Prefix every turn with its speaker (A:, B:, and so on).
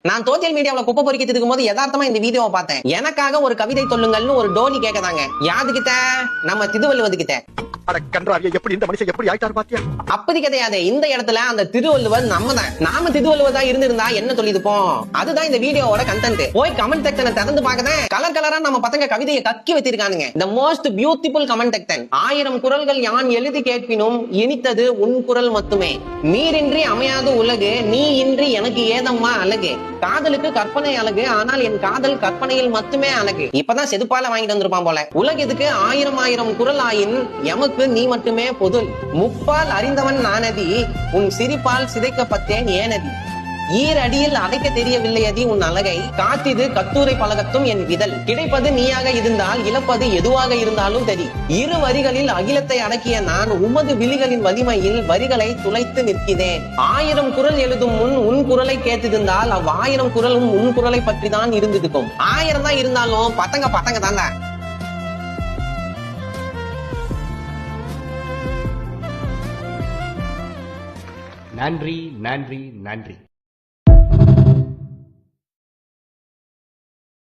A: நான் சோசியல் மீடியாவில் குப்பை பொறிக்கிட்டு இருக்கும் போது யதார்த்தமா இந்த வீடியோவை பார்த்தேன். எனக்காக ஒரு கவிதை சொல்லுங்கள்னு ஒரு டோலி கேட்கதாங்க. யாதுகிட்ட? நம்ம திருவள்ளுவர் கிட்ட.
B: எப்படி இந்த மனுஷன் எப்படி ஆயிட்டாரு பாத்தியா?
A: அப்படி கிடையாது. இந்த இடத்துல அந்த திருவள்ளுவர் நம்ம தான். நாம திருவள்ளுவர் தான் இருந்திருந்தா என்ன சொல்லிருப்போம்? அதுதான் இந்த வீடியோவோட கண்டென்ட். போய் கமெண்ட் செக்ஷனை திறந்து பார்க்கறேன். கலர் கலரா நம்ம பசங்க கவிதையை கக்கி வச்சிருக்கானுங்க. The most beautiful comment section. 1000 குறள்கள் யான் எழுதி கேட்பினும் இனித்தது உன் குரல் மட்டுமே. நீரின்றி அமையாது உலகு, நீ இன்றி எனக்கு ஏதம்மா அழகு. காதலுக்கு கற்பனை அழகு, ஆனால் என் காதல் கற்பனையில் மட்டுமே அழகு. இப்பதான் செதுப்பால வாங்கிட்டு வந்திருப்பான் போல. உலகத்துக்கு 1000 குறள் ஆயின் எமக்கு நீ மட்டுமே பொதுள். முப்பால் அறிந்தவன் நானதி, உன் சிரிப்பால் சிதைக்கப்பட்டேன் ஏனதி. ஈரடியில் அடைக்க தெரியவில்லை அதி உன் அழகை, காத்திது கத்தூரை பழகத்தும் என் விதல். கிடைப்பது நீயாக இருந்தால் இழப்பது எதுவாக இருந்தாலும் தெரி. இரு வரிகளில் அகிலத்தை அடக்கிய நான் உமது விழிகளின் வலிமையில் வரிகளை துளைத்து நிற்கிறேன். 1000 குறள் எழுதும் முன் உன் குரலை கேட்டிருந்தால் 1000 குறளும் உன் குரலை பற்றி தான் இருந்திருக்கும். 1000 தான் இருந்தாலும் பசங்க தான்டா.
C: நன்றி நன்றி நன்றி.